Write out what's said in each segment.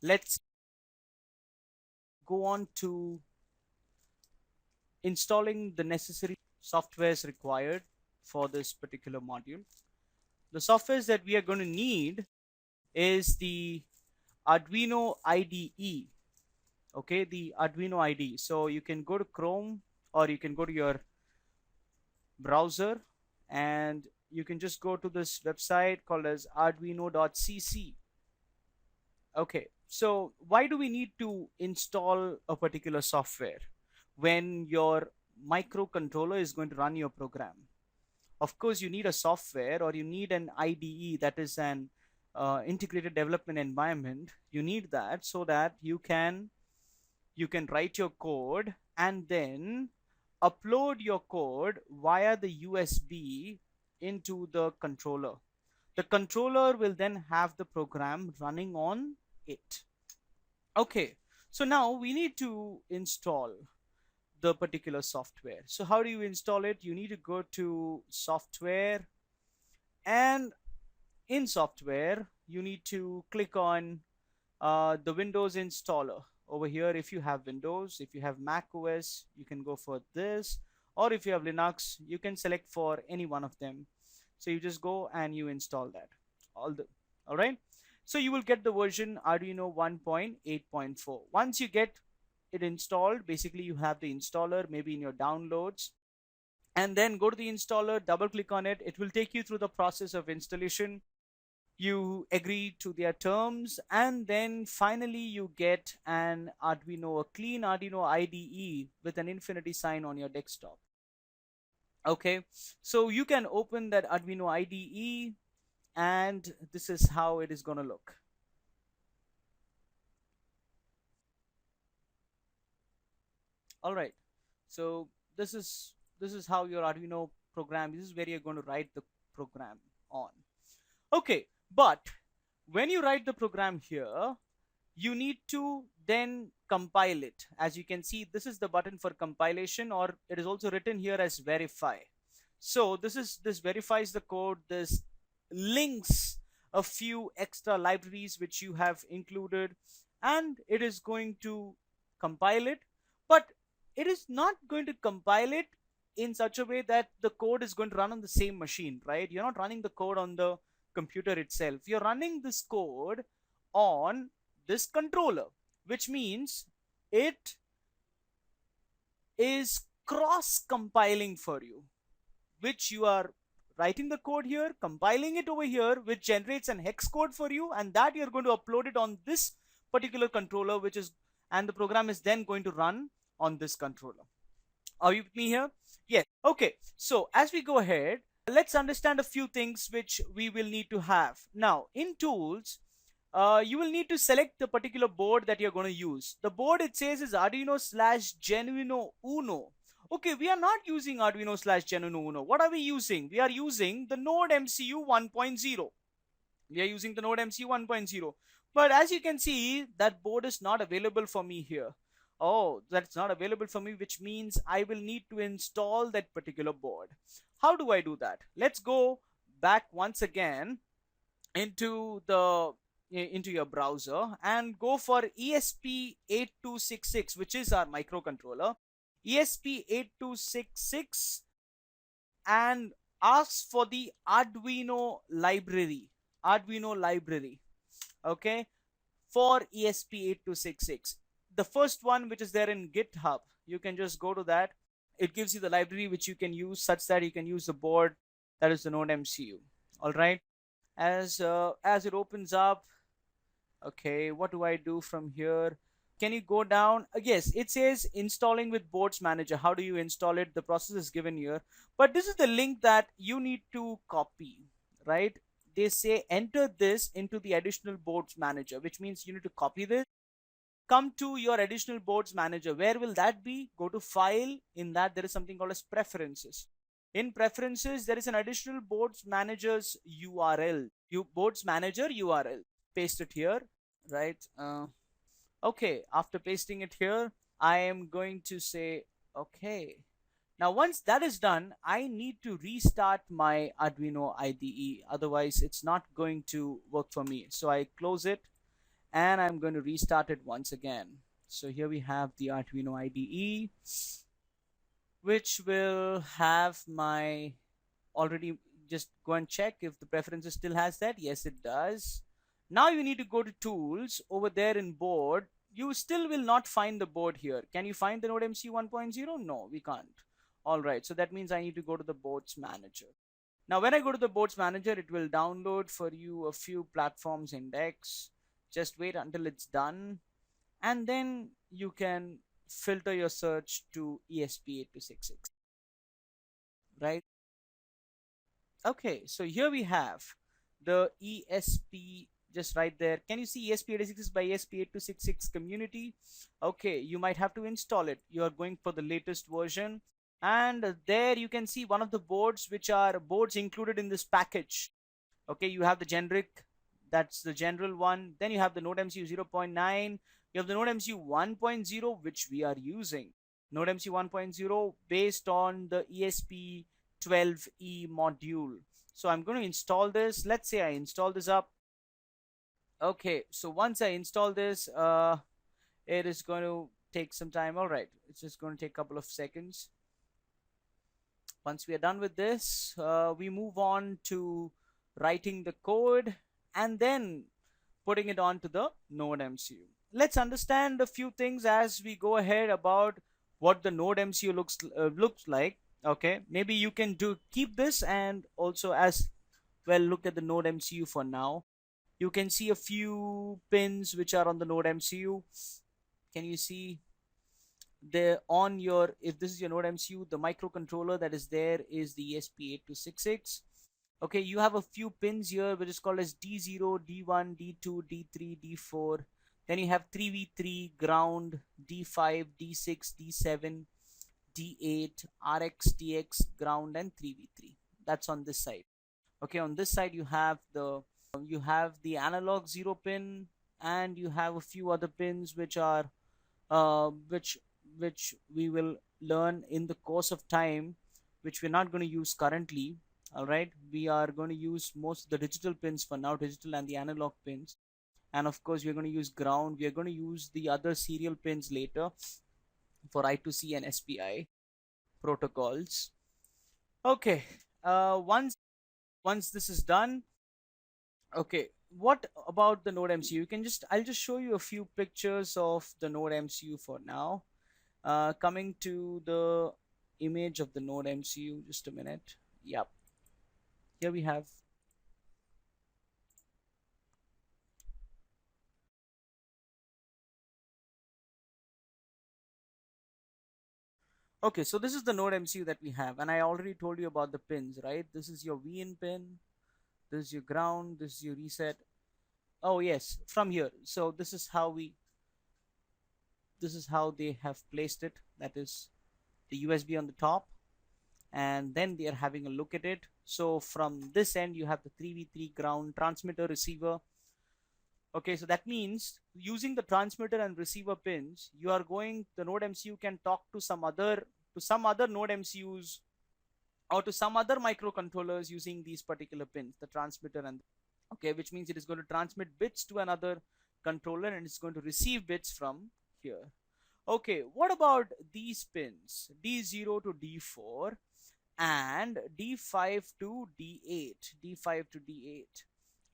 let's go on to installing the necessary softwares required for this particular module. The softwares that we are going to need is the Arduino IDE. Okay, the Arduino IDE. So you can go to Chrome or you can go to your browser and you can just go to this website called as arduino.cc. Okay, so why do we need to install a particular software when your microcontroller is going to run your program? Of course, you need a software or you need an IDE, that is an integrated development environment. You need that so that you can write your code and then upload your code via the USB into the controller. The controller will then have the program running on it. Okay, so now we need to install the particular software. So how do you install it? You need to go to software, and in software you need to click on the Windows installer over here. If you have Windows, if you have Mac OS, you can go for this, or if you have Linux, you can select for any one of them. So you just go and you install that. All right, so you will get the version Arduino 1.8.4. once you get it installed, basically you have the installer maybe in your downloads, and then go to the installer, double click on it. It will take you through the process of installation. You agree to their terms, and then finally you get an Arduino, a clean Arduino IDE with an infinity sign on your desktop. Okay, so you can open that Arduino IDE, and this is how it is going to look. All right, so this is how your Arduino program, this is where you're going to write the program on. Okay, but when you write the program here, you need to then compile it. As you can see, this is the button for compilation, or it is also written here as verify. So this verifies the code. This links a few extra libraries which you have included, and it is going to compile it, but it is not going to compile it in such a way that the code is going to run on the same machine, right? You're not running the code on the computer itself. You're running this code on this controller, which means it is cross compiling for you, which you are writing the code here, compiling it over here, which generates an hex code for you, and that you're going to upload it on this particular controller, and the program is then going to run on this controller. Are you with me here? Yes. Okay, so as we go ahead, let's understand a few things which we will need to have. Now in tools, you will need to select the particular board that you're going to use. The board, it says, is Arduino/Genuino Uno. Okay, we are not using Arduino/Genuino Uno. What are we using? We are using the Node MCU 1.0. We are using the Node MCU 1.0. But as you can see, that board is not available for me here. Oh, that's not available for me, which means I will need to install that particular board. How do I do that? Let's go back once again into your browser and go for ESP8266, which is our microcontroller. ESP8266, and ask for the Arduino library. Okay, for ESP8266. The first one, which is there in GitHub, you can just go to that. It gives you the library which you can use, such that you can use the board that is the Node MCU. All right, as it opens up, okay, what do I do from here? Can you go down? Yes, it says installing with boards manager. How do you install it? The process is given here, but this is the link that you need to copy, right? They say enter this into the additional boards manager, which means you need to copy this. Come to your additional boards manager. Where will that be? Go to file. In that, there is something called as preferences. In preferences, there is an additional boards manager's URL. Boards manager URL. Paste it here, right? Okay, after pasting it here, I am going to say okay. Now once that is done, I need to restart my Arduino IDE, otherwise it's not going to work for me. So I close it, and I'm going to restart it once again. So here we have the Arduino IDE, which will have my already. Just go and check if the preferences still has that. Yes, it does. Now you need to go to tools over there in board. You still will not find the board here. Can you find the Node MCU 1.0? No, we can't. All right, so that means I need to go to the boards manager. Now when I go to the boards manager, it will download for you a few platforms index. Just wait until it's done, and then you can filter your search to ESP8266, right? Okay, so here we have the ESP just right there. Can you see ESP86 by ESP8266 community? Okay, you might have to install it. You are going for the latest version, and there you can see one of the boards which are boards included in this package. Okay, you have the generic, that's the general one. Then you have the Node MCU 0.9. You have the Node MCU 1.0, which we are using. Node MCU 1.0 based on the ESP12E module. So I'm going to install this. Let's say I install this up. Okay, so once I install this, it is going to take some time. All right, it's just going to take a couple of seconds. Once we are done with this, we move on to writing the code and then putting it onto the Node MCU. Let's understand a few things as we go ahead about what the Node MCU looks like. Okay, maybe you can keep this and also as well look at the Node MCU for now. You can see a few pins which are on the Node MCU. Can you see there on your, if this is your Node MCU, the microcontroller that is there is the ESP8266. Okay, you have a few pins here which is called as D0, D1, D2, D3, D4. Then you have 3v3, ground, D5, D6, D7, D8, RX, TX, ground, and 3v3. That's on this side. Okay, on this side you have the analog 0 pin, and you have a few other pins which are which we will learn in the course of time, which we're not going to use currently. All right, we are going to use most of the digital pins for now, digital and the analog pins, and of course we're going to use ground. We are going to use the other serial pins later for I2C and SPI protocols. Okay, once this is done, okay, what about the Node MCU? You can I'll just show you a few pictures of the Node MCU for now. Coming to the image of the Node MCU, just a minute. Yep, here we have. Okay, so this is the Node MCU that we have, and I already told you about the pins, right? This is your VIN pin, this is your ground, this is your reset. Oh yes, from here. So this is how they have placed it. That is the USB on the top, and then they are having a look at it. So from this end you have the 3v3 ground transmitter receiver. Okay, so that means using the transmitter and receiver pins, the Node MCU can talk to some other Node MCUs or to some other microcontrollers using these particular pins, the transmitter and okay, which means it is going to transmit bits to another controller and it's going to receive bits from here. Okay, what about these pins, D0 to D4 and D5 to D8?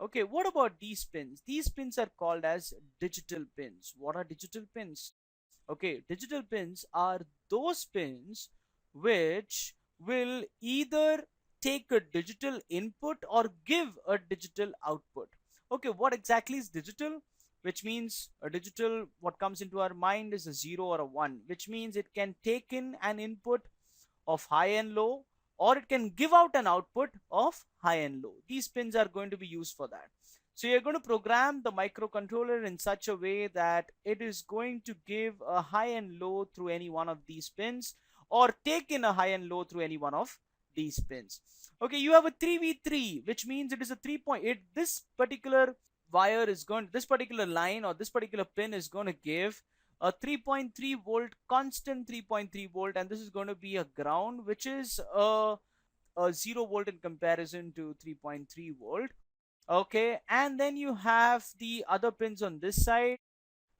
Okay, what about these pins? These pins are called as digital pins. What are digital pins? Okay, digital pins are those pins which will either take a digital input or give a digital output. Okay, what exactly is digital? Which means a digital, what comes into our mind is a 0 or a 1, which means it can take in an input of high and low, or it can give out an output of high and low. These pins are going to be used for that. So you're going to program the microcontroller in such a way that it is going to give a high and low through any one of these pins, or take in a high and low through any one of these pins. Okay, you have a 3v3, which means it is a 3.8. This particular wire is this particular line or this particular pin is going to give a 3.3 volt, constant 3.3 volt, and this is going to be a ground, which is a 0 volt in comparison to 3.3 volt. Okay, and then you have the other pins on this side,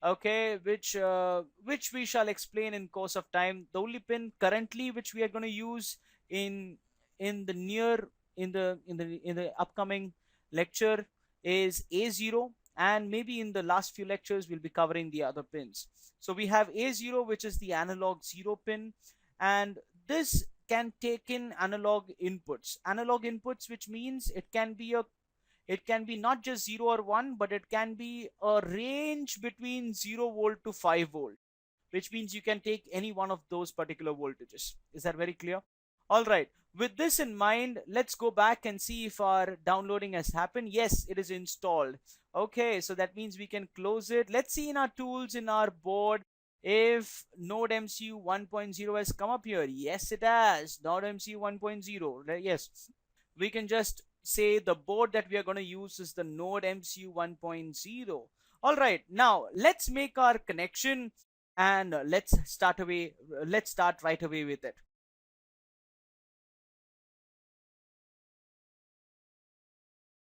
okay, which we shall explain in course of time. The only pin currently which we are going to use in in the near in the upcoming lecture is A0, and maybe in the last few lectures we'll be covering the other pins. So we have A0, which is the analog 0 pin, and this can take in analog inputs, which means it can be not just 0 or 1, but it can be a range between 0 volt to 5 volt, which means you can take any one of those particular voltages. Is that very clear? All right. With this in mind, let's go back and see if our downloading has happened. Yes, it is installed. Okay, so that means we can close it. Let's see in our tools in our board if Node MCU 1.0 has come up here. Yes, it has. Node MCU 1.0. Yes, we can just say the board that we are going to use is the Node MCU 1.0. All right, now let's make our connection and let's start right away with it.